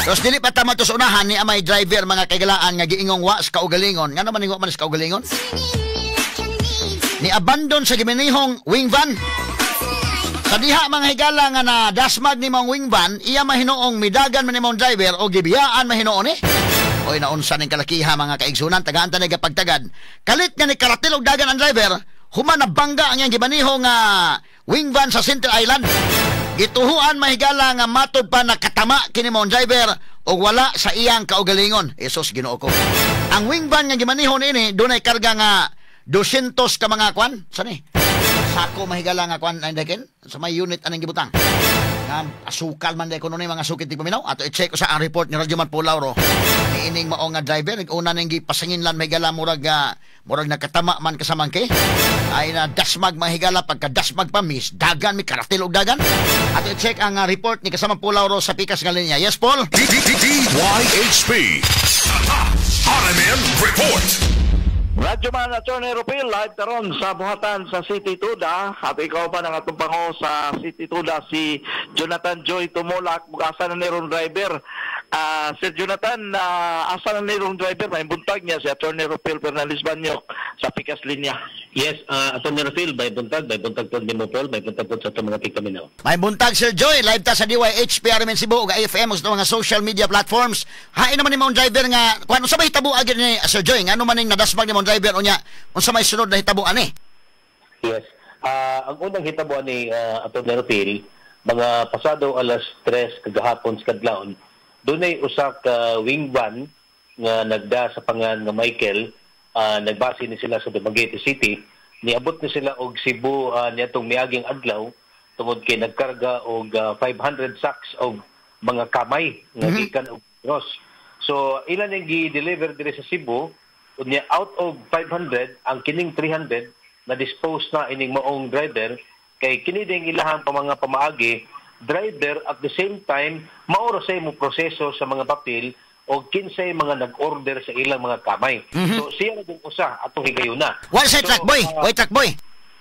Tapos dili pa tama to sa unahan ni amay driver mga kaigalaan nga giingong wa sa kaugalingon. Nga naman ingong man sa kaugalingon? Ni abandon sa giminihong wing van. Sa diha mga higala nga na dasmag ni mong wing van, iya mahinoong midagan man ni mong driver o gibiyaan mahinoon eh. Oy naunsa ning kalakiha mga kaigsunan tagaan ta nagapagtagad. Kalit nga ni karatil og dagan ang driver, human na bangga ang iyang gimanihong wing van sa Center Island. Gituhuan mahigala nga matod pa nakatama kini mong driver o wala sa iyang kaugalingon. Esos Ginoo ko. Ang wing van nga gimanihon ini dunay karga nga 200 ka mga kwan. Sani? Sako mahigala nga kwan ay dakin sa may unit anang gibutang. Asukal man day kuno ni mga sukit ti paminaw ato i-check sa ang report ni Radyo Man Pulauro. Niining mao nga driver una ning gipasanginlan mahigala murag nakatama man kasamang kay ay na dasmag mahigala pagka dasmag pa miss dagan mi karatil og dagan. Ato i-check ang report ni kasama Pulauro sa pikas nga linya. Yes Paul. DYHP RMN Report. Radyo Man Attorney Rupil, live taron sa buhatan sa City Tuda. At ikaw pa ng atong pango sa City Tuda, si Jonathan Joy Tumolak, asa na nirong driver. Sir Jonathan, asa na nirong driver? May buntag niya si Attorney Rupil Fernandez Banyok sa pikas linya. Yes, Attorney Rupil, may buntag po ni Mopol, may buntag po sa itong mga tigpaminaw. May buntag Sir Joy, live ta sa DYHP RMN Cebu ug AFM sa mga social media platforms. Hain naman ni mong driver nga, kung ano sa may hitabo agad ni Sir Joy, nga ano man yung nadasmag ni mong driver o niya, kung sa may sunod na hitabuan eh. Yes, ang unang hitabuan ni Attorney Rupil, mga pasado alas 3 kagahapon sa kadlawon, doon ay usak wing van nga nagda sa pangan nga Michael, nagbase ni sila sa Dumaguete City, niabot ni sila og Cebu niadtong miaging adlaw tungod kay nagkarga og 500 sacks of mga kamay nga gikan og gross. So ilan ang gi-deliver diri sa Cebu, unya out of 500 ang kining 300 na dispose na ining maong driver kay kini ding ilahang pa mga pamaagi driver at the same time maoro sa mo proseso sa mga papel o kinsay mga nag-order sa ilang mga kamay. So siya na yung usa atong higayuna. Wala sa truck boy, truck boy.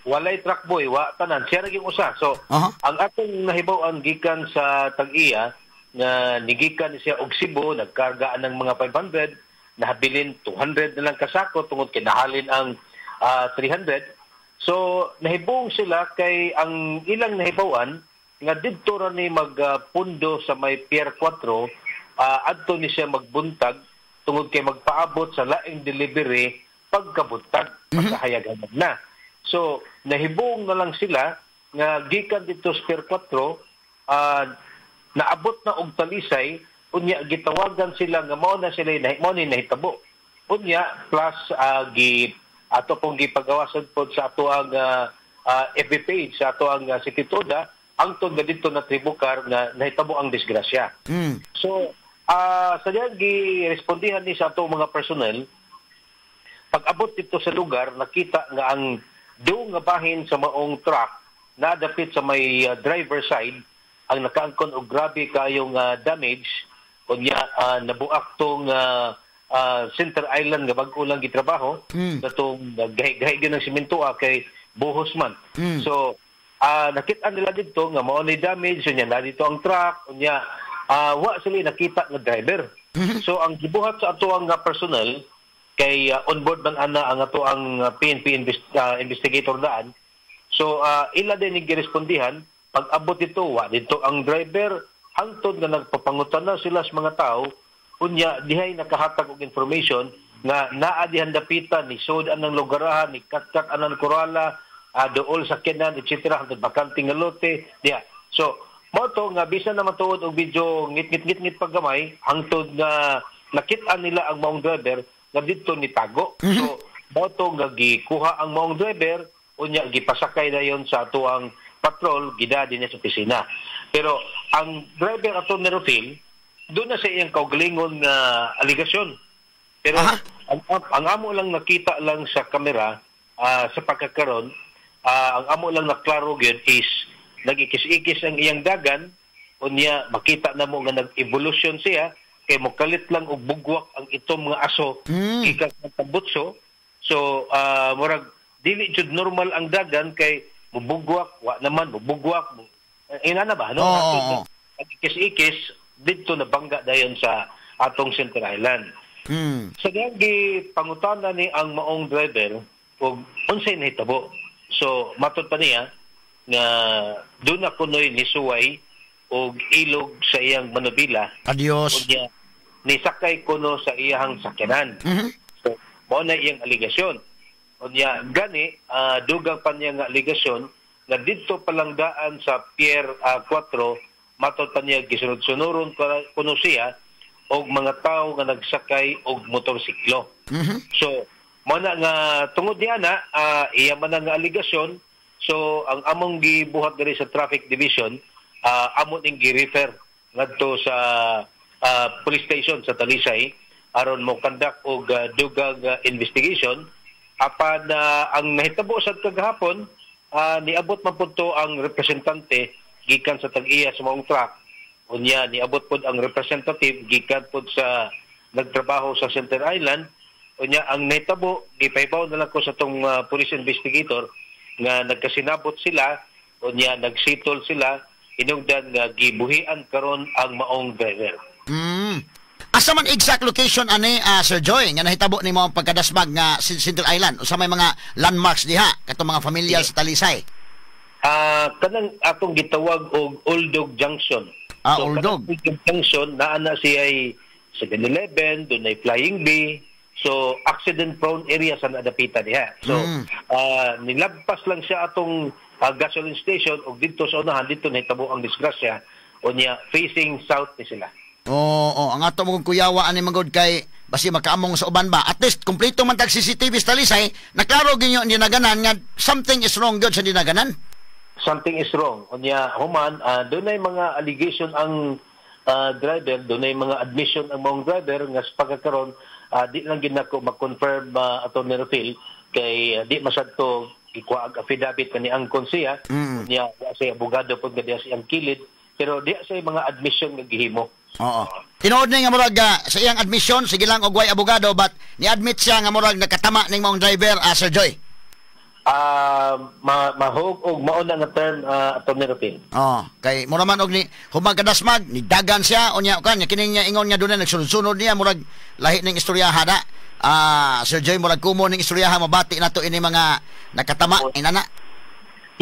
Walay truck boy, wa tanan siya ra yung usa. So ang atong nahibaw-an gikan sa tag-iya nga nigikan siya og Cebu, nagkargaan ng mga 500, nahabilin 200 na lang kasako tungod kay nahalin ang 300. So nahibong sila kay ang ilang nahibaw-an nga didto ra ni magpundo sa may Pier 4, adto ni siya magbuntag tungod kay magpaabot sa laing delivery pagkabuntag, pagkahayagan na. So nahibong na lang sila nga gikan dito sa Pier 4, naabot na og Talisay, unya gitawagan sila nga mao na sila mao ni nahitabo. Unya plus ato pong gipagawasan pod sa ato ang FB page sa ato ang City Tuda angtod nga dito na tribukar nga nahitabo ang disgrasya. So, sa diyan gi-respondihan ni sa ato mga personnel, pag-abot dito sa lugar, nakita nga ang doong nga bahin sa maong truck na dapit sa may driver side, ang nakaangkon og grabe kayong damage, kunya nabuak tong Center Island nga bag-o lang gitrabaho, katong gahi-gahi ng simento kay buhos man. So, nakita nila dito nga mao ni damage unya na dito ang truck unya wa sila nakita nga driver. So ang gibuhat sa ato ang personnel kay onboard man ana ang ato ang PNP investigator daan. So ila din girespondihan pag abot dito wa dito ang driver hangtod nga nagpapangutan na sila sa mga tao unya dihay nakahatag og information nga naa dihan dapitan ni sud anang lugarahan ni katkat anang Corala dool sa Kenan, etc. hangtod bakanting nga lote. Yeah. So, mo to nga bisan na matuod og video ngit-ngit paggamay hangtod nga nakita nila ang maong driver nga dito ni tago. So, mo to nga gikuha ang maong driver unya gipasakay dayon sa ato ang patrol gidadi niya sa opisina. Pero ang driver ato ni Rufil doon na sa iyang kaugalingon nga aligasyon. Pero ang amo lang nakita lang sa kamera sa pagkakaroon ang amo lang na klaro gyud is nagikis-ikis ang iyang dagan unya makita na mo nga nag-evolution siya kay mokalit lang og bugwak ang itong mga aso gikan sa tabutso. So murag dili jud normal ang dagan kay mubugwak wa naman mubugwak ina na ba no? Nagikis-ikis dito nabangga dayon sa atong Center Island. Sa gagi pangutana ni ang maong driver og unsay nahitabo. So matud pa niya nga doon na kunoy ni suway og ilog sa iyang manubila. Adios. Unya nisakay kuno sa iyang sakyanan. So mao na iyang aligasyon. Unya gani dugang pa niya nga aligasyon nga didto palangdaan sa Pier 4 matud pa niya gisunod-sunuron kuno siya og mga tao nga nagsakay og motorsiklo. So mao na nga tungod niya na iya man nga aligasyon. So ang among gibuhat diri sa Traffic Division amo ning gi-refer ngadto sa police station sa Talisay aron mo conduct og dugang investigation apan ang nahitabo sad kagahapon niabot man pud to ang representante gikan sa tag-iya sa maong truck unya niabot pud ang representative gikan pud sa nagtrabaho sa Center Island unya ang nahitabo gipaybaw na lang ko sa tong police investigator nga nagkasinabot sila unya nagsitol sila inungdan nga gibuhian karon ang maong driver. Asa man exact location ani Sir Joy nga nahitabo ni mo ang pagkadasmag nga Center Island usa may mga landmarks diha katong mga familiar sa Talisay? Kanang atong gitawag og Oldog Junction. Oldog Junction naa na siya 7-Eleven, doon ay Flying Bee. So accident prone area sa nadapitan diha. So nilagpas lang siya atong gasoline station ug dito sa unahan dito nahitabo ang disgrasya unya facing south ni sila. Oo, ang ato mong kuyawa ani magod kay basi makaamong sa uban ba. At least kumpleto man tag CCTV sa Talisay, naklaro ginyo ni naganan nga something is wrong gyud sa dinaganan. Something is wrong. Unya human dunay mga allegation ang driver, dunay mga admission ang mga driver nga sa pagkakaroon di lang gid nako mag-confirm ato ni Rufil kay di masadto ikuha ang affidavit kani ang konsiya unya sa abogado pud nga diha siyang kilid pero di sa mga admission nga gihimo. Oo. Tinuod na nga murag sa iyang admission, sige lang og way abogado but ni-admit siya nga murag nakatama ning maong driver Sir Joy. Mahog og mauna nga term ato ni Rufil. Kay mura man og ni humag kadasmag ni dagan siya unya kan kini niya ingon niya dunay nagsunod-sunod niya murag lahi ning istoryahan na. Sir Joy murag kumo ning istoryahan mabati nato ini mga nakatama inana.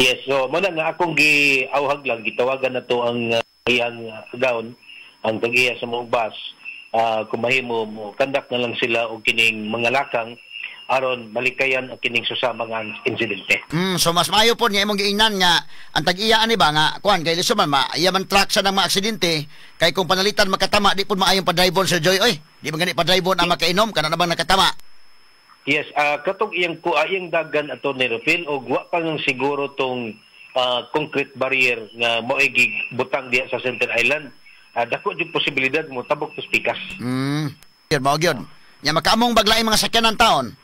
Yes, so muna nga akong giawhag lang gitawagan nato ang iyang gown ang tag-iya sa mga bus kung mahimo mo conduct na lang sila og kining mga lakang aron malikayan ang kining susama nga insidente. So mas maayo po nga imong giingnan nga ang tag-iya ani ba nga kuan kay liso man iya man truck sa ng mga aksidente kay kung panalitan makatama di pud maayong pa-drive Sir Joy oy. Di man gani pa-drive ang makainom kana na bang nakatama. Yes, katong iyang dagan ato ni Rufil og wa pa ng siguro tong concrete barrier nga mo'y butang diha sa Center Island. Dako yung posibilidad mo tabok to pikas. Yun, mao gyud. Nya makaamong baglaing mga sakyanan taon.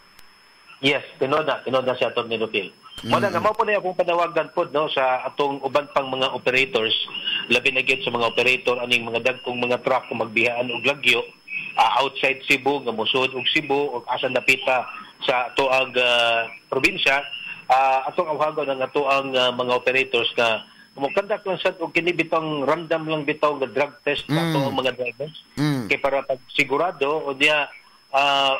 Yes, tinoda siya ato ni Rufil. Wala nga, mao po na akong panawagan po no, sa atong uban pang mga operators, labi na gyud sa mga operator, aning mga dagkong mga truck kung magbihaan og lagyo, outside Cebu, nga musud og Cebu, o asa napita sa atoang probinsya, atong awhagon ng atoang mga operators na mukandak lang sa og kini bitong random lang bitaw nga drug test ato ang mga drivers. Kay para pag sigurado o diya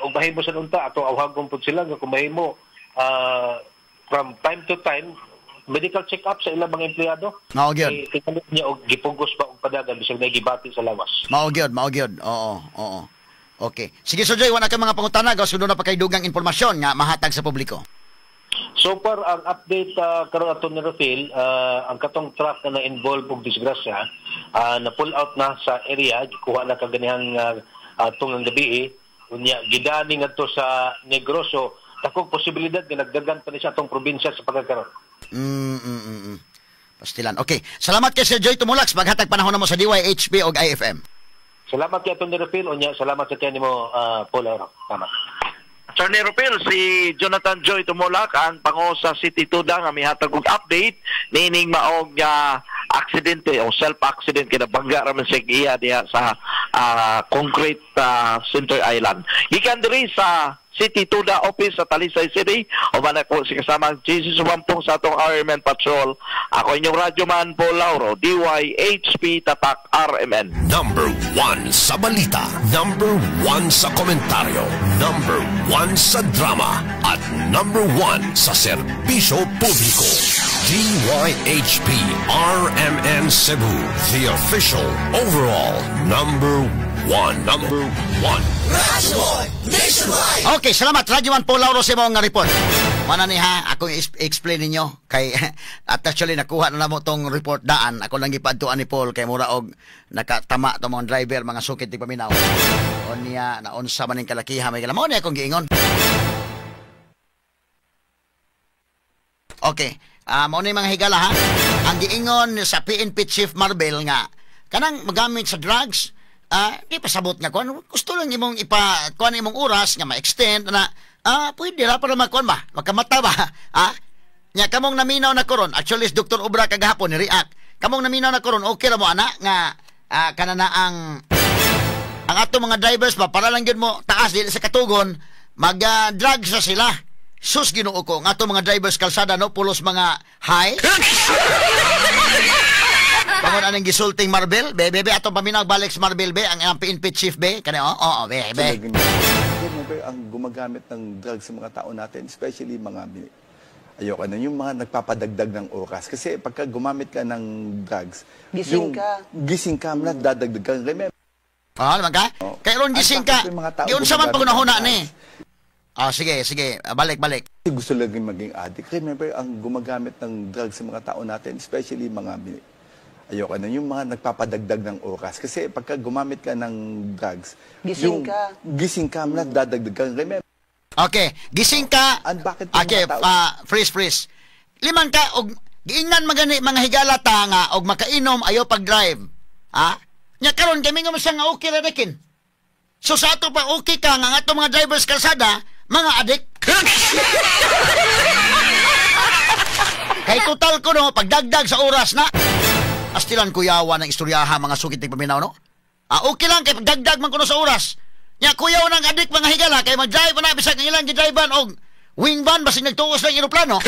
og mahimo sa unta ato awhagon pud sila nga kung mahimo from time to time medical check-up sa ilang mga empleyado. Mao gyud. Kay niya og gipugos ba og padagan bisag nagibati sa lawas. Mao gyud. Oo. Okay. Sige Sir Joy, wala kay mga pangutana gawas kuno na pa kay dugang impormasyon nga mahatag sa publiko. So far, ang update karon ato ni Rufil, ang katong truck na na-involve og disgrasya, na pull out na sa area, gikuha na kaganihang tungang gabi, unya gidani ngadto sa Negroso, takong posibilidad nga nagdagan pa ni sa atong probinsya sa pagkakaroon. Pastilan. Okay. Salamat kay Sir Joy Tumulax, maghatag panahon na mo sa DYHP og IFM. Salamat kay ato ni Rufil, unya salamat sa kani mo Paul Auro. Tama. Attorney Rufil, si Jonathan Joy Tumulak, ang pango sa City Tuda nga mihatag og update nining maog aksidente o self-accident kinabangga raman sa iya diha sa concrete Center Island. Gikan diri sa City Tuda Office sa Talisay City. O man ako si kasamang Jesus Sumampong sa atong RMN Patrol. Ako inyong radyoman Paul Lauro, DYHP Tatak RMN. Number 1 sa balita, number 1 sa komentaryo, number 1 sa drama, at number 1 sa serbisyo publiko. DYHP RMN Cebu, the official overall number 1. Number 1. Okay, salamat. Radyoman Paul Lauro sa mga report. Mana ni ha, ako explain ninyo kay at actually nakuha na mo tong report daan. Ako lang gipadtuan ni Paul kay mura og nakatama to mga driver mga sukit di paminaw. O niya naunsa man ning kalakiha may kalamo niya akong giingon. Okay. Mao ni mga higala ha. Ang giingon sa PNP Chief Marbel nga kanang magamit sa drugs, di pasabot nga kon. Gusto lang imong kuan imong oras nga ma-extend na pwede ra para makuan ba, makamata ba? Nya kamong naminaw na karon. Actually Dr. Obra kagahapon ni react. Kamong naminaw na karon okay ra mo ana nga kanana ang ato mga drivers ba para lang gyud mo taas dili sa katugon mag-drugs sa sila. Sus Ginoo ko, nga to mga drivers kalsada no pulos mga high. Pangon anong gisulting Marbel, bebe atong paminaw balik sa Marbel be ang PNP chief be kani be. Ang gumagamit ng drugs sa mga tao natin, especially mga ayoko na yung mga nagpapadagdag ng oras kasi pagka gumamit ka ng drugs, gising ka na dadagdag ka. Remember? Naman ka? Kaya ron gising ka. Giunsa man pagunahuna ni. Sige. Balik. Gusto lang maging addict. Remember, ang gumagamit ng drugs sa mga tao natin, especially mga ayoko na yung mga nagpapadagdag ng oras. Kasi pagka gumamit ka ng drugs, gising ka na dadagdag ka. Remember? Okay, gising ka. Bakit okay, freeze. Liman ka, og giingnan magani mga higala ta nga, og makainom, ayaw pag-drive. Nya karon kami nga siya nga okay ra dekin. So sa ato pa okay ka nga ato mga drivers kalsada, mga adik. Kay total ko no, pagdagdag sa oras na. Astilan kuyawa ng istoryaha mga sukit ng paminaw no. Okay lang kay pagdagdag man kuno sa oras. Nya kuyaw ng adik mga higala kay mag-drive na bisag ng ilang gi-drivean og wing van basig nagtuos lang eroplano.